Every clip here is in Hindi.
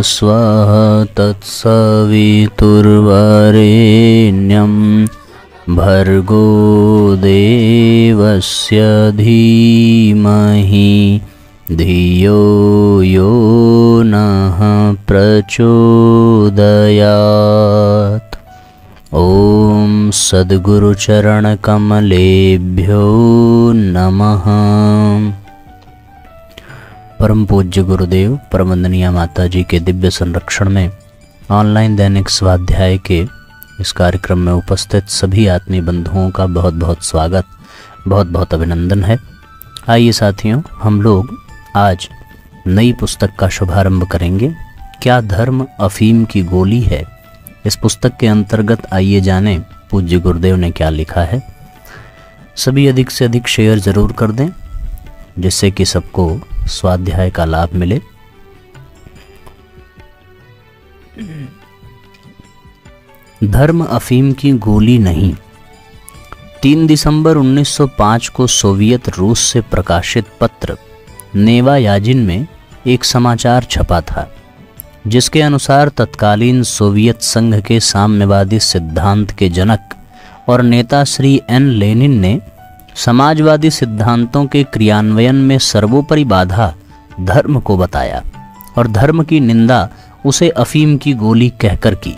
स्वः तत्सवितुर्वरेण्यं भर्गो देवस्य धीमहि धियो यो नः प्रचोदयात्। ओम सद्गुरुचरणकमलेभ्यो नमः। परम पूज्य गुरुदेव परमवंदनीय माता जी के दिव्य संरक्षण में ऑनलाइन दैनिक स्वाध्याय के इस कार्यक्रम में उपस्थित सभी आत्मीय बंधुओं का बहुत बहुत स्वागत, बहुत बहुत अभिनंदन है। आइए साथियों, हम लोग आज नई पुस्तक का शुभारंभ करेंगे। क्या धर्म अफीम की गोली है? इस पुस्तक के अंतर्गत आइए जानें पूज्य गुरुदेव ने क्या लिखा है। सभी अधिक से अधिक शेयर जरूर कर दें जिससे कि सबको स्वाध्याय का लाभ मिले। धर्म अफीम की गोली नहीं। 3 दिसंबर 1905 को सोवियत रूस से प्रकाशित पत्र नेवा याजिन में एक समाचार छपा था जिसके अनुसार तत्कालीन सोवियत संघ के साम्यवादी सिद्धांत के जनक और नेता श्री एन लेनिन ने समाजवादी सिद्धांतों के क्रियान्वयन में सर्वोपरि बाधा धर्म को बताया और धर्म की निंदा उसे अफीम की गोली कहकर की।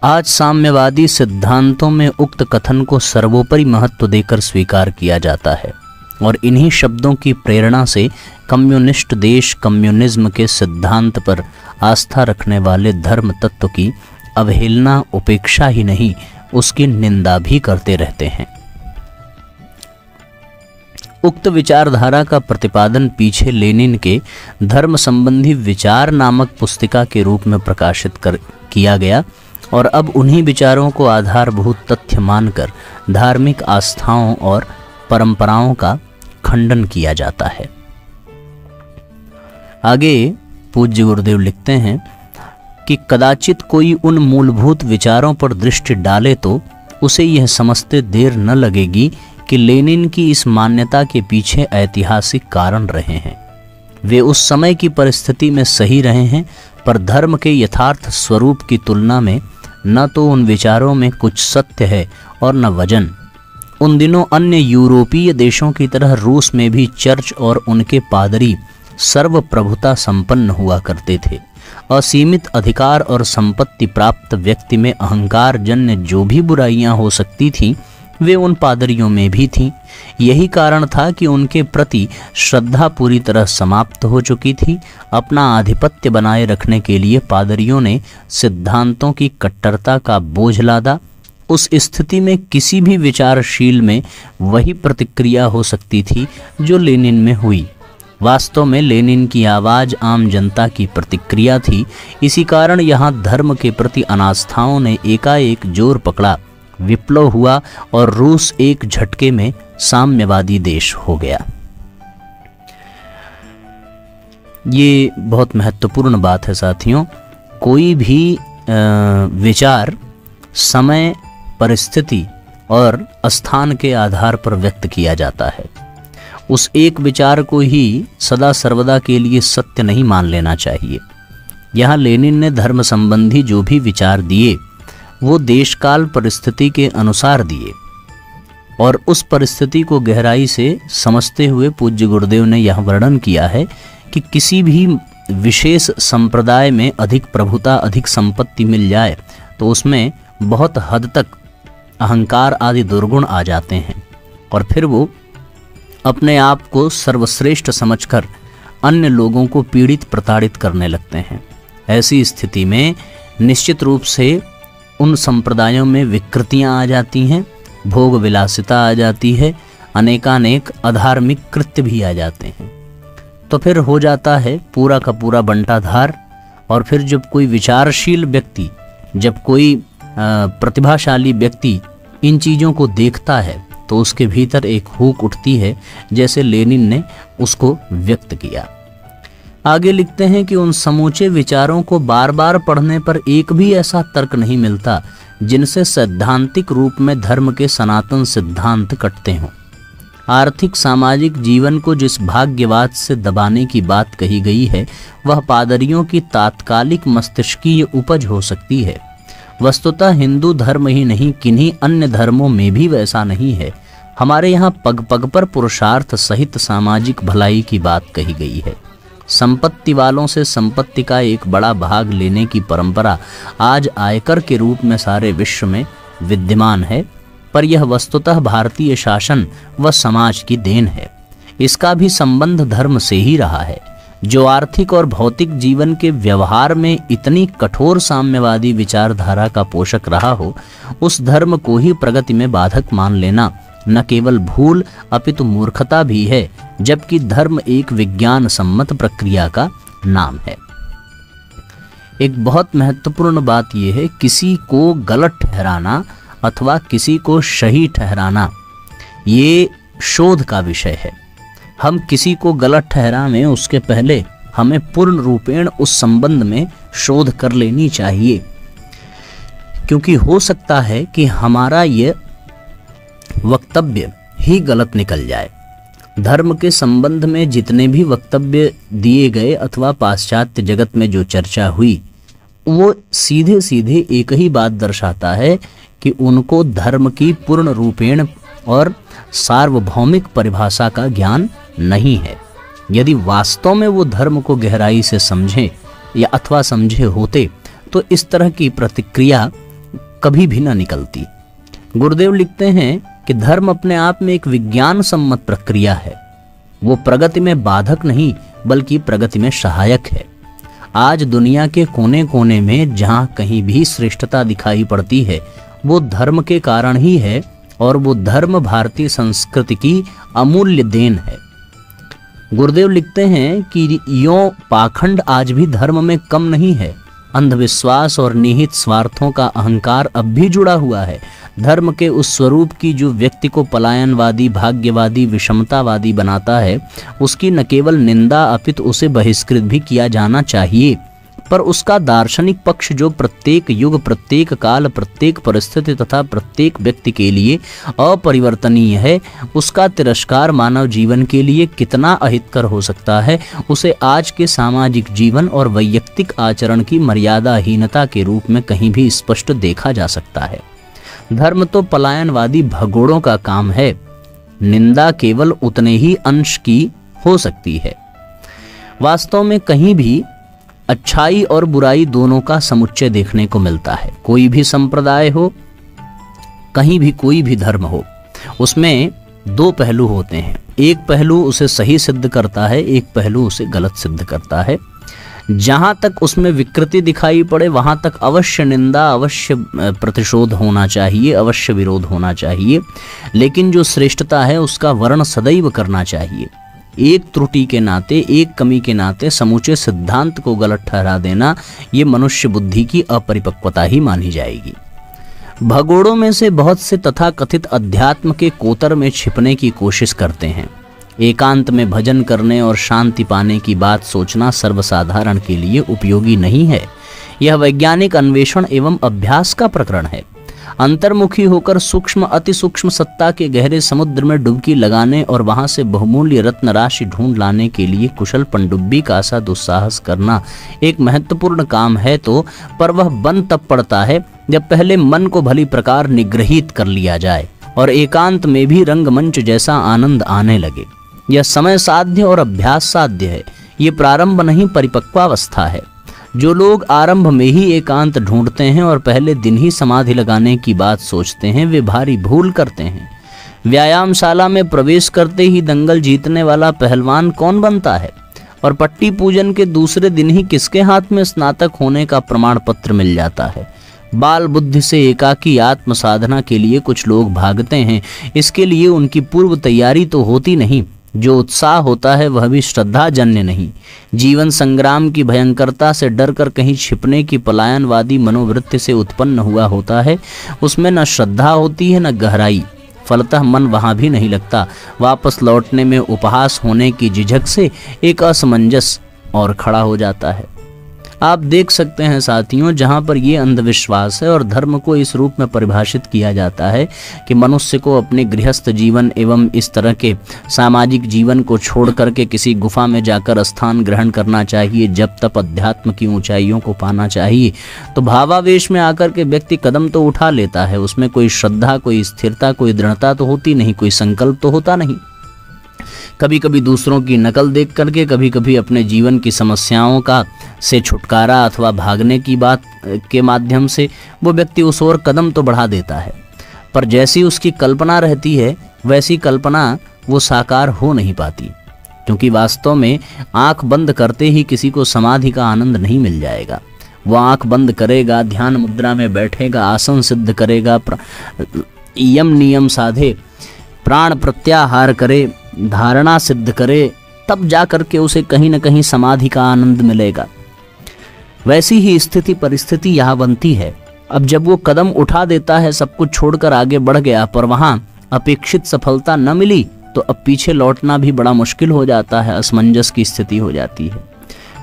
आज साम्यवादी सिद्धांतों में उक्त कथन को सर्वोपरि महत्व देकर स्वीकार किया जाता है और इन्हीं शब्दों की प्रेरणा से कम्युनिस्ट देश कम्युनिज्म के सिद्धांत पर आस्था रखने वाले धर्म तत्व की अवहेलना, उपेक्षा ही नहीं उसकी निंदा भी करते रहते हैं। उक्त विचारधारा का प्रतिपादन पीछे लेनिन के धर्म संबंधी विचार नामक पुस्तिका के रूप में प्रकाशित किया गया और अब उन्हीं विचारों को आधारभूत तथ्य मानकर धार्मिक आस्थाओं और परंपराओं का खंडन किया जाता है। आगे पूज्य गुरुदेव लिखते हैं कि कदाचित कोई उन मूलभूत विचारों पर दृष्टि डाले तो उसे यह समझते देर न लगेगी कि लेनिन की इस मान्यता के पीछे ऐतिहासिक कारण रहे हैं। वे उस समय की परिस्थिति में सही रहे हैं, पर धर्म के यथार्थ स्वरूप की तुलना में न तो उन विचारों में कुछ सत्य है और न वजन। उन दिनों अन्य यूरोपीय देशों की तरह रूस में भी चर्च और उनके पादरी सर्वप्रभुता संपन्न हुआ करते थे। असीमित अधिकार और संपत्ति प्राप्त व्यक्ति में अहंकार जन्य जो भी बुराइयां हो सकती थीं वे उन पादरियों में भी थीं। यही कारण था कि उनके प्रति श्रद्धा पूरी तरह समाप्त हो चुकी थी। अपना आधिपत्य बनाए रखने के लिए पादरियों ने सिद्धांतों की कट्टरता का बोझ लादा। उस स्थिति में किसी भी विचारशील में वही प्रतिक्रिया हो सकती थी जो लेनिन में हुई। वास्तव में लेनिन की आवाज़ आम जनता की प्रतिक्रिया थी। इसी कारण यहाँ धर्म के प्रति अनास्थाओं ने एकाएक जोर पकड़ा, विप्लव हुआ और रूस एक झटके में साम्यवादी देश हो गया। ये बहुत महत्वपूर्ण बात है साथियों। कोई भी विचार समय, परिस्थिति और स्थान के आधार पर व्यक्त किया जाता है। उस एक विचार को ही सदा सर्वदा के लिए सत्य नहीं मान लेना चाहिए। यहाँ लेनिन ने धर्म संबंधी जो भी विचार दिए वो देशकाल परिस्थिति के अनुसार दिए और उस परिस्थिति को गहराई से समझते हुए पूज्य गुरुदेव ने यह वर्णन किया है कि किसी भी विशेष संप्रदाय में अधिक प्रभुता, अधिक संपत्ति मिल जाए तो उसमें बहुत हद तक अहंकार आदि दुर्गुण आ जाते हैं और फिर वो अपने आप को सर्वश्रेष्ठ समझकर अन्य लोगों को पीड़ित प्रताड़ित करने लगते हैं। ऐसी स्थिति में निश्चित रूप से उन संप्रदायों में विकृतियां आ जाती हैं, भोग विलासिता आ जाती है, अनेकानेक अधार्मिक कृत्य भी आ जाते हैं। तो फिर हो जाता है पूरा का पूरा बंटाधार। और फिर जब कोई विचारशील व्यक्ति, जब कोई प्रतिभाशाली व्यक्ति इन चीज़ों को देखता है तो उसके भीतर एक हुक उठती है, जैसे लेनिन ने उसको व्यक्त किया। आगे लिखते हैं कि उन समूचे विचारों को बार बार पढ़ने पर एक भी ऐसा तर्क नहीं मिलता जिनसे सैद्धांतिक रूप में धर्म के सनातन सिद्धांत कटते हों। आर्थिक सामाजिक जीवन को जिस भाग्यवाद से दबाने की बात कही गई है वह पादरियों की तात्कालिक मस्तिष्कीय उपज हो सकती है। वस्तुतः हिंदू धर्म ही नहीं, किन्हीं अन्य धर्मों में भी वैसा नहीं है। हमारे यहाँ पग पग पर पुरुषार्थ सहित सामाजिक भलाई की बात कही गई है। संपत्ति वालों से संपत्ति का एक बड़ा भाग लेने की परंपरा आज आयकर के रूप में सारे विश्व में विद्यमान है, पर यह वस्तुतः भारतीय शासन व समाज की देन है। इसका भी संबंध धर्म से ही रहा है। जो आर्थिक और भौतिक जीवन के व्यवहार में इतनी कठोर साम्यवादी विचारधारा का पोषक रहा हो, उस धर्म को ही प्रगति में बाधक मान लेना न केवल भूल अपितु मूर्खता भी है, जबकि धर्म एक विज्ञान सम्मत प्रक्रिया का नाम है। एक बहुत महत्वपूर्ण बात यह है, किसी को गलत ठहराना अथवा किसी को सही ठहराना ये शोध का विषय है। हम किसी को गलत ठहरावें उसके पहले हमें पूर्ण रूपेण उस संबंध में शोध कर लेनी चाहिए, क्योंकि हो सकता है कि हमारा ये वक्तव्य ही गलत निकल जाए। धर्म के संबंध में जितने भी वक्तव्य दिए गए अथवा पाश्चात्य जगत में जो चर्चा हुई, वो सीधे सीधे एक ही बात दर्शाता है कि उनको धर्म की पूर्ण रूपेण और सार्वभौमिक परिभाषा का ज्ञान नहीं है। यदि वास्तव में वो धर्म को गहराई से समझे या अथवा समझे होते तो इस तरह की प्रतिक्रिया कभी भी न निकलती। गुरुदेव लिखते हैं कि धर्म अपने आप में एक विज्ञान सम्मत प्रक्रिया है। वो प्रगति में बाधक नहीं बल्कि प्रगति में सहायक है। आज दुनिया के कोने कोने में जहाँ कहीं भी श्रेष्ठता दिखाई पड़ती है वो धर्म के कारण ही है, और वो धर्म भारतीय संस्कृति की अमूल्य देन है। गुरुदेव लिखते हैं कि यों पाखंड आज भी धर्म में कम नहीं है। अंधविश्वास और निहित स्वार्थों का अहंकार अब भी जुड़ा हुआ है। धर्म के उस स्वरूप की जो व्यक्ति को पलायनवादी, भाग्यवादी, विषमतावादी बनाता है, उसकी न केवल निंदा अपितु उसे बहिष्कृत भी किया जाना चाहिए, पर उसका दार्शनिक पक्ष जो प्रत्येक युग, प्रत्येक काल, प्रत्येक परिस्थिति तथा प्रत्येक व्यक्ति के लिए अपरिवर्तनीय है, उसका तिरस्कार मानव जीवन के लिए कितना अहितकर हो सकता है, उसे आज के सामाजिक जीवन और वैयक्तिक आचरण की मर्यादाहीनता के रूप में कहीं भी स्पष्ट देखा जा सकता है। धर्म तो पलायनवादी भगोड़ों का काम है, निंदा केवल उतने ही अंश की हो सकती है। वास्तव में कहीं भी अच्छाई और बुराई दोनों का समुच्चय देखने को मिलता है। कोई भी संप्रदाय हो, कहीं भी कोई भी धर्म हो, उसमें दो पहलू होते हैं। एक पहलू उसे सही सिद्ध करता है, एक पहलू उसे गलत सिद्ध करता है। जहां तक उसमें विकृति दिखाई पड़े वहां तक अवश्य निंदा, अवश्य प्रतिशोध होना चाहिए, अवश्य विरोध होना चाहिए, लेकिन जो श्रेष्ठता है उसका वर्ण सदैव करना चाहिए। एक त्रुटि के नाते, एक कमी के नाते समूचे सिद्धांत को गलत ठहरा देना ये मनुष्य बुद्धि की अपरिपक्वता ही मानी जाएगी। भगोड़ों में से बहुत से तथाकथित अध्यात्म के कोतर में छिपने की कोशिश करते हैं। एकांत में भजन करने और शांति पाने की बात सोचना सर्वसाधारण के लिए उपयोगी नहीं है। यह वैज्ञानिक अन्वेषण एवं अभ्यास का प्रकरण है। अंतर्मुखी होकर सूक्ष्म अति सूक्ष्म सत्ता के गहरे समुद्र में डुबकी लगाने और वहां से बहुमूल्य रत्न राशि ढूंढ लाने के लिए कुशल पनडुब्बी का सा दुस्साहस करना एक महत्वपूर्ण काम है, तो पर वह बन तब पड़ता है जब पहले मन को भली प्रकार निग्रहित कर लिया जाए और एकांत में भी रंगमंच जैसा आनंद आने लगे। यह समय साध्य और अभ्यास साध्य है। ये प्रारंभ नहीं, परिपक्वावस्था है। जो लोग आरंभ में ही एकांत ढूंढते हैं और पहले दिन ही समाधि लगाने की बात सोचते हैं, वे भारी भूल करते हैं। व्यायामशाला में प्रवेश करते ही दंगल जीतने वाला पहलवान कौन बनता है, और पट्टी पूजन के दूसरे दिन ही किसके हाथ में स्नातक होने का प्रमाण पत्र मिल जाता है। बाल बुद्धि से एकाकी आत्म साधना के लिए कुछ लोग भागते हैं, इसके लिए उनकी पूर्व तैयारी तो होती नहीं। जो उत्साह होता है वह भी श्रद्धाजन्य नहीं। जीवन संग्राम की भयंकरता से डरकर कहीं छिपने की पलायनवादी मनोवृत्ति से उत्पन्न हुआ होता है। उसमें न श्रद्धा होती है न गहराई, फलतः मन वहाँ भी नहीं लगता। वापस लौटने में उपहास होने की झिझक से एक असमंजस और खड़ा हो जाता है। आप देख सकते हैं साथियों, जहाँ पर ये अंधविश्वास है और धर्म को इस रूप में परिभाषित किया जाता है कि मनुष्य को अपने गृहस्थ जीवन एवं इस तरह के सामाजिक जीवन को छोड़ करके किसी गुफा में जाकर स्थान ग्रहण करना चाहिए, जब तक अध्यात्म की ऊंचाइयों को पाना चाहिए, तो भावावेश में आकर के व्यक्ति कदम तो उठा लेता है, उसमें कोई श्रद्धा, कोई स्थिरता, कोई दृढ़ता तो होती नहीं, कोई संकल्प तो होता नहीं। कभी कभी दूसरों की नकल देख करके, कभी कभी अपने जीवन की समस्याओं का से छुटकारा अथवा भागने की बात के माध्यम से वो व्यक्ति उस ओर कदम तो बढ़ा देता है, पर जैसी उसकी कल्पना रहती है वैसी कल्पना वो साकार हो नहीं पाती, क्योंकि वास्तव में आंख बंद करते ही किसी को समाधि का आनंद नहीं मिल जाएगा। वह आंख बंद करेगा, ध्यान मुद्रा में बैठेगा, आसन सिद्ध करेगा, यम नियम साधे, प्राण प्रत्याहार करे, धारणा सिद्ध करे, तब जा करके उसे कहीं न कहीं समाधि का आनंद मिलेगा। वैसी ही स्थिति परिस्थिति यहाँ बनती है। अब जब वो कदम उठा देता है, सब कुछ छोड़कर आगे बढ़ गया, पर वहाँ अपेक्षित सफलता न मिली, तो अब पीछे लौटना भी बड़ा मुश्किल हो जाता है, असमंजस की स्थिति हो जाती है।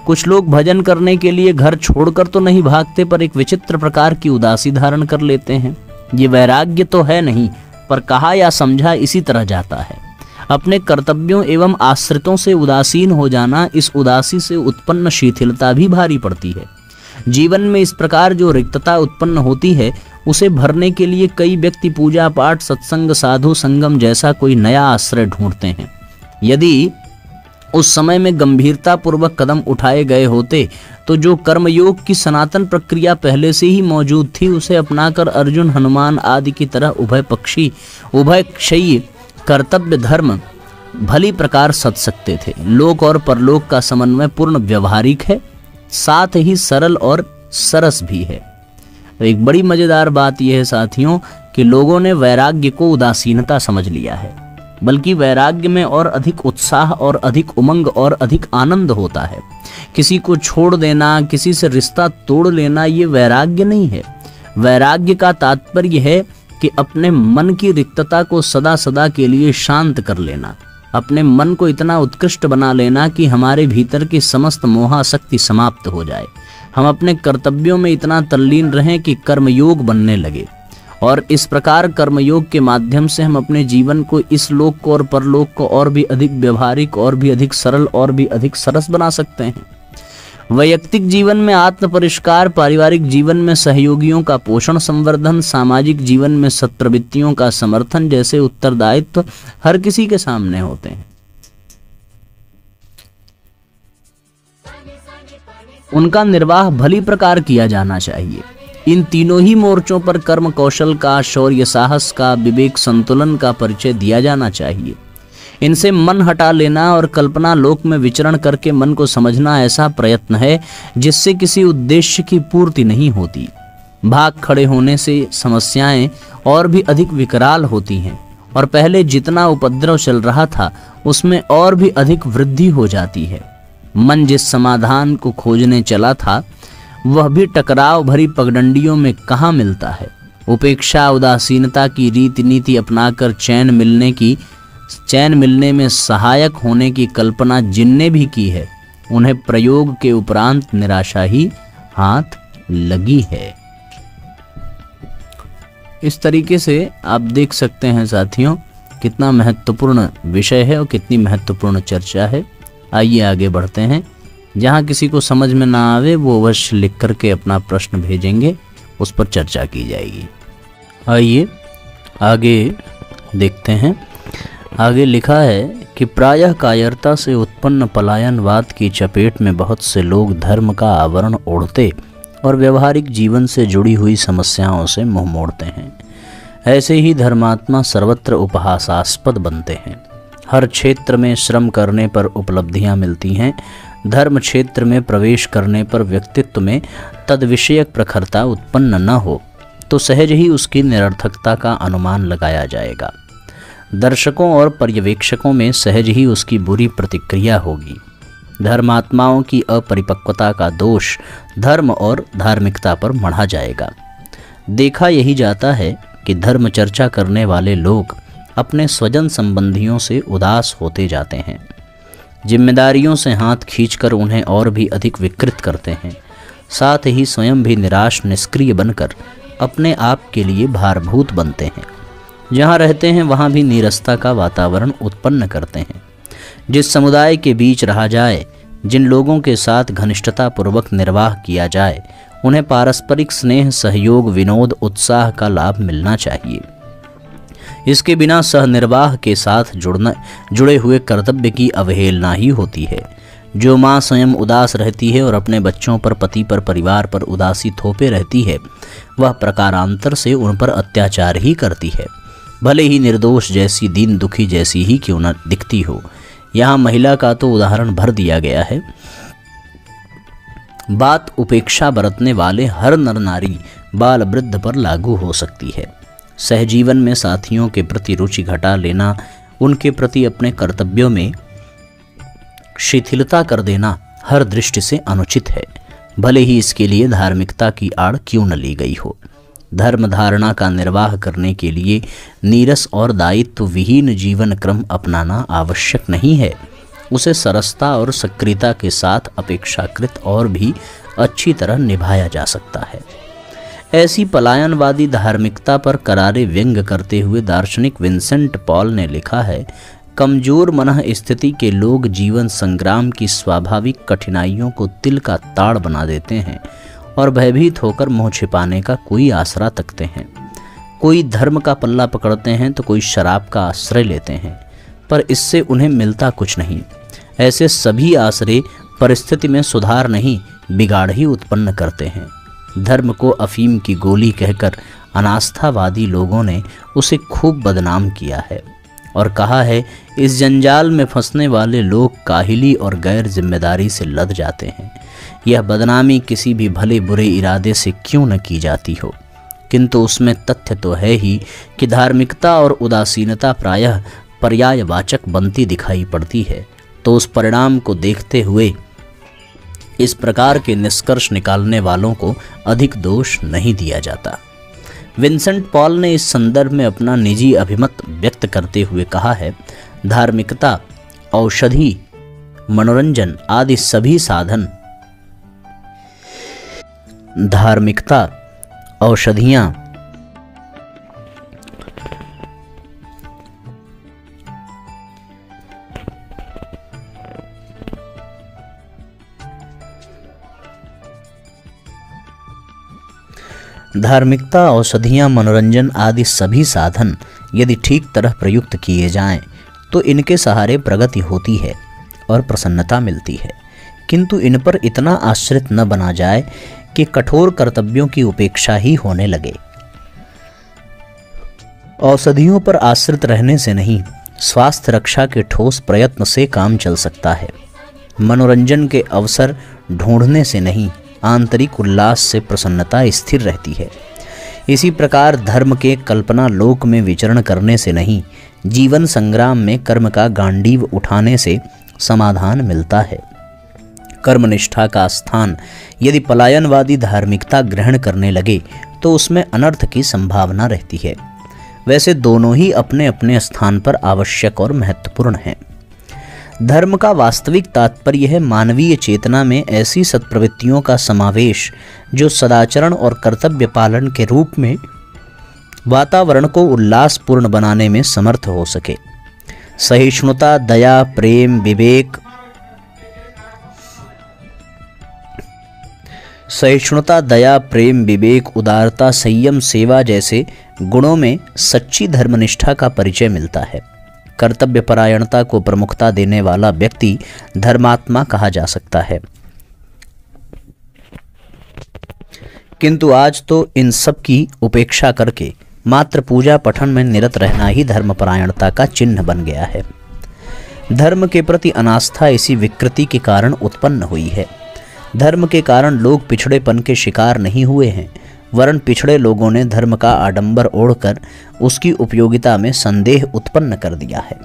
कुछ लोग भजन करने के लिए घर छोड़कर तो नहीं भागते, पर एक विचित्र प्रकार की उदासी धारण कर लेते हैं। ये वैराग्य तो है नहीं, पर कहा या समझा इसी तरह जाता है। अपने कर्तव्यों एवं आश्रितों से उदासीन हो जाना, इस उदासी से उत्पन्न शिथिलता भी भारी पड़ती है। जीवन में इस प्रकार जो रिक्तता उत्पन्न होती है, उसे भरने के लिए कई व्यक्ति पूजा पाठ, सत्संग, साधु संगम जैसा कोई नया आश्रय ढूंढते हैं। यदि उस समय में गंभीरता पूर्वक कदम उठाए गए होते, तो जो कर्मयोग की सनातन प्रक्रिया पहले से ही मौजूद थी, उसे अपनाकर अर्जुन, हनुमान आदि की तरह उभय पक्षी, उभय क्षयी कर्तव्य धर्म भली प्रकार सध सकते थे। लोक और परलोक का समन्वय पूर्ण व्यवहारिक है, साथ ही सरल और सरस भी है। तो एक बड़ी मजेदार बात यह है साथियों कि लोगों ने वैराग्य को उदासीनता समझ लिया है, बल्कि वैराग्य में और अधिक उत्साह और अधिक उमंग और अधिक आनंद होता है। किसी को छोड़ देना, किसी से रिश्ता तोड़ लेना, ये वैराग्य नहीं है। वैराग्य का तात्पर्य है कि अपने मन की रिक्तता को सदा सदा के लिए शांत कर लेना, अपने मन को इतना उत्कृष्ट बना लेना कि हमारे भीतर की समस्त मोहासक्ति समाप्त हो जाए। हम अपने कर्तव्यों में इतना तल्लीन रहें कि कर्मयोग बनने लगे, और इस प्रकार कर्मयोग के माध्यम से हम अपने जीवन को, इस लोक को और परलोक को और भी अधिक व्यवहारिक, और भी अधिक सरल, और भी अधिक सरस बना सकते हैं। वैयक्तिक जीवन में आत्म परिष्कार, पारिवारिक जीवन में सहयोगियों का पोषण संवर्धन, सामाजिक जीवन में सत्प्रवृत्तियों का समर्थन जैसे उत्तरदायित्व हर किसी के सामने होते हैं। उनका निर्वाह भली प्रकार किया जाना चाहिए। इन तीनों ही मोर्चों पर कर्म कौशल का, शौर्य साहस का, विवेक संतुलन का परिचय दिया जाना चाहिए। इनसे मन हटा लेना और कल्पना लोक में विचरण करके मन को समझना ऐसा प्रयत्न है जिससे किसी उद्देश्य की पूर्ति नहीं होती। भाग खड़े होने से समस्याएं और भी अधिक विकराल होती हैं, और पहले जितना उपद्रव चल रहा था उसमें और भी अधिक वृद्धि हो जाती है। मन जिस समाधान को खोजने चला था, वह भी टकराव भरी पगडंडियों में कहाँ मिलता है। उपेक्षा, उदासीनता की रीति नीति अपनाकर चैन मिलने में सहायक होने की कल्पना जिनने भी की है, उन्हें प्रयोग के उपरांत निराशा ही हाथ लगी है। इस तरीके से आप देख सकते हैं साथियों, कितना महत्वपूर्ण विषय है और कितनी महत्वपूर्ण चर्चा है। आइए आगे बढ़ते हैं। जहाँ किसी को समझ में ना आवे वो अवश्य लिख करके अपना प्रश्न भेजेंगे, उस पर चर्चा की जाएगी। आइए आगे देखते हैं। आगे लिखा है कि प्रायः कायरता से उत्पन्न पलायनवाद की चपेट में बहुत से लोग धर्म का आवरण ओढ़ते और व्यवहारिक जीवन से जुड़ी हुई समस्याओं से मुंह मोड़ते हैं। ऐसे ही धर्मात्मा सर्वत्र उपहासास्पद बनते हैं। हर क्षेत्र में श्रम करने पर उपलब्धियां मिलती हैं। धर्म क्षेत्र में प्रवेश करने पर व्यक्तित्व में तद विषयक प्रखरता उत्पन्न न हो तो सहज ही उसकी निरर्थकता का अनुमान लगाया जाएगा। दर्शकों और पर्यवेक्षकों में सहज ही उसकी बुरी प्रतिक्रिया होगी। धर्मात्माओं की अपरिपक्वता का दोष धर्म और धार्मिकता पर मढ़ा जाएगा। देखा यही जाता है कि धर्म चर्चा करने वाले लोग अपने स्वजन संबंधियों से उदास होते जाते हैं, जिम्मेदारियों से हाथ खींचकर उन्हें और भी अधिक विकृत करते हैं। साथ ही स्वयं भी निराश निष्क्रिय बनकर अपने आप के लिए भारभूत बनते हैं। जहाँ रहते हैं वहाँ भी नीरसता का वातावरण उत्पन्न करते हैं। जिस समुदाय के बीच रहा जाए, जिन लोगों के साथ घनिष्ठता पूर्वक निर्वाह किया जाए, उन्हें पारस्परिक स्नेह, सहयोग, विनोद, उत्साह का लाभ मिलना चाहिए। इसके बिना सहनिर्वाह के साथ जुड़े हुए कर्तव्य की अवहेलना ही होती है। जो माँ स्वयं उदास रहती है और अपने बच्चों पर, पति पर, परिवार पर उदासी थोपे रहती है, वह प्रकारांतर से उन पर अत्याचार ही करती है, भले ही निर्दोष जैसी, दीन दुखी जैसी ही क्यों न दिखती हो। यहाँ महिला का तो उदाहरण भर दिया गया है। बात उपेक्षा बरतने वाले हर नर नारी, बाल वृद्ध पर लागू हो सकती है। सहजीवन में साथियों के प्रति रुचि घटा लेना, उनके प्रति अपने कर्तव्यों में शिथिलता कर देना हर दृष्टि से अनुचित है, भले ही इसके लिए धार्मिकता की आड़ क्यों न ली गई हो। धर्म धारणा का निर्वाह करने के लिए नीरस और दायित्व विहीन जीवन क्रम अपनाना आवश्यक नहीं है। उसे सरसता और सक्रियता के साथ अपेक्षाकृत और भी अच्छी तरह निभाया जा सकता है। ऐसी पलायनवादी धार्मिकता पर करारे व्यंग करते हुए दार्शनिक विंसेंट पॉल ने लिखा है, कमजोर मनः स्थिति के लोग जीवन संग्राम की स्वाभाविक कठिनाइयों को तिल का ताड़ बना देते हैं और भयभीत होकर मुंह छिपाने का कोई आसरा तकते हैं। कोई धर्म का पल्ला पकड़ते हैं तो कोई शराब का आश्रय लेते हैं, पर इससे उन्हें मिलता कुछ नहीं। ऐसे सभी आश्रय परिस्थिति में सुधार नहीं, बिगाड़ ही उत्पन्न करते हैं। धर्म को अफीम की गोली कहकर अनास्थावादी लोगों ने उसे खूब बदनाम किया है और कहा है, इस जंजाल में फंसने वाले लोग काहिली और गैर जिम्मेदारी से लद जाते हैं। यह बदनामी किसी भी भले बुरे इरादे से क्यों न की जाती हो, किंतु उसमें तथ्य तो है ही कि धार्मिकता और उदासीनता प्रायः पर्यायवाचक बनती दिखाई पड़ती है। तो उस परिणाम को देखते हुए इस प्रकार के निष्कर्ष निकालने वालों को अधिक दोष नहीं दिया जाता। विंसेंट पॉल ने इस संदर्भ में अपना निजी अभिमत व्यक्त करते हुए कहा है, धार्मिकता, औषधि, मनोरंजन आदि सभी साधन, धार्मिकता, औषधियाँ, औषधियाँ, मनोरंजन आदि सभी साधन यदि ठीक तरह प्रयुक्त किए जाएं, तो इनके सहारे प्रगति होती है और प्रसन्नता मिलती है। किंतु इन पर इतना आश्रित न बना जाए कि कठोर कर्तव्यों की उपेक्षा ही होने लगे। औषधियों पर आश्रित रहने से नहीं, स्वास्थ्य रक्षा के ठोस प्रयत्न से काम चल सकता है। मनोरंजन के अवसर ढूंढने से नहीं, आंतरिक उल्लास से प्रसन्नता स्थिर रहती है। इसी प्रकार धर्म के कल्पना लोक में विचरण करने से नहीं, जीवन संग्राम में कर्म का गांडीव उठाने से समाधान मिलता है। कर्मनिष्ठा का स्थान यदि पलायनवादी धार्मिकता ग्रहण करने लगे तो उसमें अनर्थ की संभावना रहती है। वैसे दोनों ही अपने अपने स्थान पर आवश्यक और महत्वपूर्ण हैं। धर्म का वास्तविक तात्पर्य है मानवीय चेतना में ऐसी सत्प्रवृत्तियों का समावेश जो सदाचरण और कर्तव्य पालन के रूप में वातावरण को उल्लासपूर्ण बनाने में समर्थ हो सके। सहिष्णुता, दया, प्रेम, विवेक, उदारता, संयम, सेवा जैसे गुणों में सच्ची धर्मनिष्ठा का परिचय मिलता है। कर्तव्य परायणता को प्रमुखता देने वाला व्यक्ति धर्मात्मा कहा जा सकता है। किंतु आज तो इन सब की उपेक्षा करके मात्र पूजा पठन में निरत रहना ही धर्मपरायणता का चिन्ह बन गया है। धर्म के प्रति अनास्था इसी विकृति के कारण उत्पन्न हुई है। धर्म के कारण लोग पिछड़ेपन के शिकार नहीं हुए हैं, वरन पिछड़े लोगों ने धर्म का आडंबर ओढ़कर उसकी उपयोगिता में संदेह उत्पन्न कर दिया है।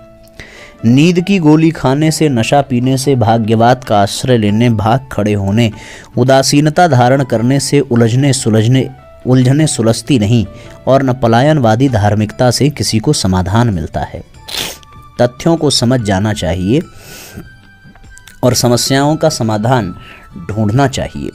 नींद की गोली खाने से, नशा पीने से, भाग्यवाद का आश्रय लेने, भाग खड़े होने, उदासीनता धारण करने से उलझने सुलझती नहीं और न पलायनवादी धार्मिकता से किसी को समाधान मिलता है। तथ्यों को समझ जाना चाहिए और समस्याओं का समाधान ढूंढना चाहिए।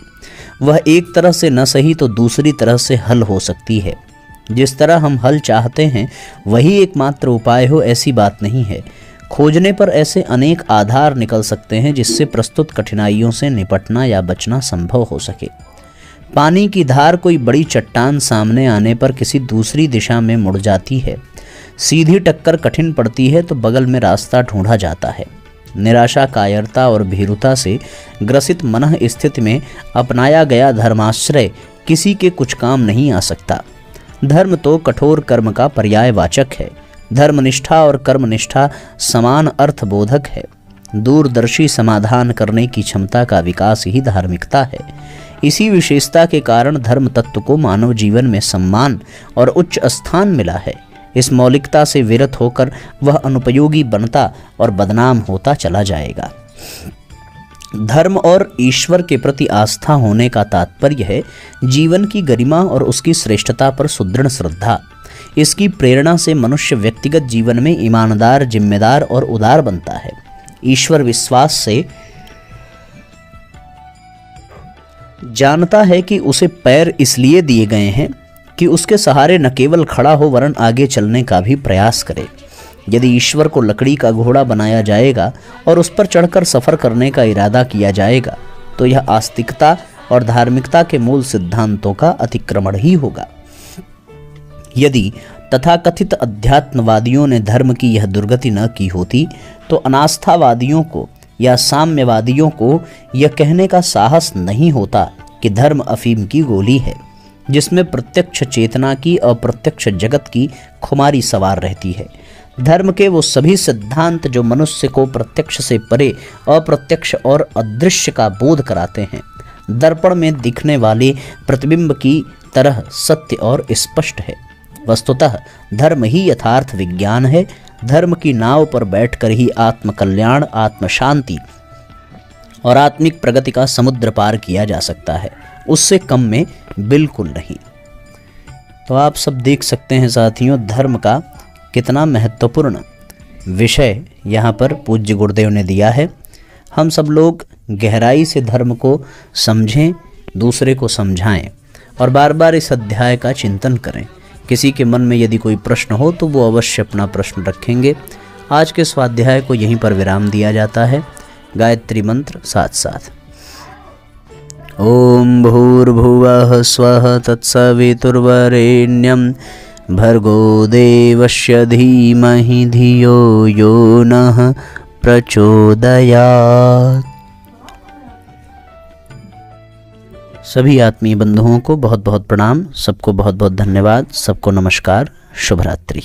वह एक तरह से न सही तो दूसरी तरह से हल हो सकती है। जिस तरह हम हल चाहते हैं वही एकमात्र उपाय हो, ऐसी बात नहीं है। खोजने पर ऐसे अनेक आधार निकल सकते हैं जिससे प्रस्तुत कठिनाइयों से निपटना या बचना संभव हो सके। पानी की धार कोई बड़ी चट्टान सामने आने पर किसी दूसरी दिशा में मुड़ जाती है। सीधी टक्कर कठिन पड़ती है तो बगल में रास्ता ढूंढा जाता है। निराशा, कायरता और भीरुता से ग्रसित मनः स्थिति में अपनाया गया धर्माश्रय किसी के कुछ काम नहीं आ सकता। धर्म तो कठोर कर्म का पर्यायवाचक है। धर्मनिष्ठा और कर्मनिष्ठा समान अर्थबोधक है। दूरदर्शी समाधान करने की क्षमता का विकास ही धार्मिकता है। इसी विशेषता के कारण धर्म तत्व को मानव जीवन में सम्मान और उच्च स्थान मिला है। इस मौलिकता से विरत होकर वह अनुपयोगी बनता और बदनाम होता चला जाएगा। धर्म और ईश्वर के प्रति आस्था होने का तात्पर्य है जीवन की गरिमा और उसकी श्रेष्ठता पर सुदृढ़ श्रद्धा। इसकी प्रेरणा से मनुष्य व्यक्तिगत जीवन में ईमानदार, जिम्मेदार और उदार बनता है। ईश्वर विश्वास से जानता है कि उसे पैर इसलिए दिए गए हैं कि उसके सहारे न केवल खड़ा हो वरन आगे चलने का भी प्रयास करे। यदि ईश्वर को लकड़ी का घोड़ा बनाया जाएगा और उस पर चढ़कर सफर करने का इरादा किया जाएगा तो यह आस्तिकता और धार्मिकता के मूल सिद्धांतों का अतिक्रमण ही होगा। यदि तथाकथित अध्यात्मवादियों ने धर्म की यह दुर्गति न की होती तो अनास्थावादियों को या साम्यवादियों को यह कहने का साहस नहीं होता कि धर्म अफीम की गोली है जिसमें प्रत्यक्ष चेतना की अप्रत्यक्ष जगत की खुमारी सवार रहती है। धर्म के वो सभी सिद्धांत जो मनुष्य को प्रत्यक्ष से परे अप्रत्यक्ष और अदृश्य का बोध कराते हैं, दर्पण में दिखने वाले प्रतिबिंब की तरह सत्य और स्पष्ट है। वस्तुतः धर्म ही यथार्थ विज्ञान है। धर्म की नाव पर बैठकर ही आत्मकल्याण, आत्मशांति और आत्मिक प्रगति का समुद्र पार किया जा सकता है, उससे कम में बिल्कुल नहीं। तो आप सब देख सकते हैं साथियों, धर्म का कितना महत्वपूर्ण विषय यहाँ पर पूज्य गुरुदेव ने दिया है। हम सब लोग गहराई से धर्म को समझें, दूसरे को समझाएं और बार बार इस अध्याय का चिंतन करें। किसी के मन में यदि कोई प्रश्न हो तो वो अवश्य अपना प्रश्न रखेंगे। आज के स्वाध्याय को यहीं पर विराम दिया जाता है। गायत्री मंत्र साथ साथ। ओम भूर्भुवः स्वः तत्सवितुर्वरेण्यं भर्गो देवस्य धीमहि धियो यो नः प्रचोदयात्। सभी आत्मीय बंधुओं को बहुत बहुत प्रणाम, सबको बहुत बहुत धन्यवाद, सबको नमस्कार, शुभ रात्रि।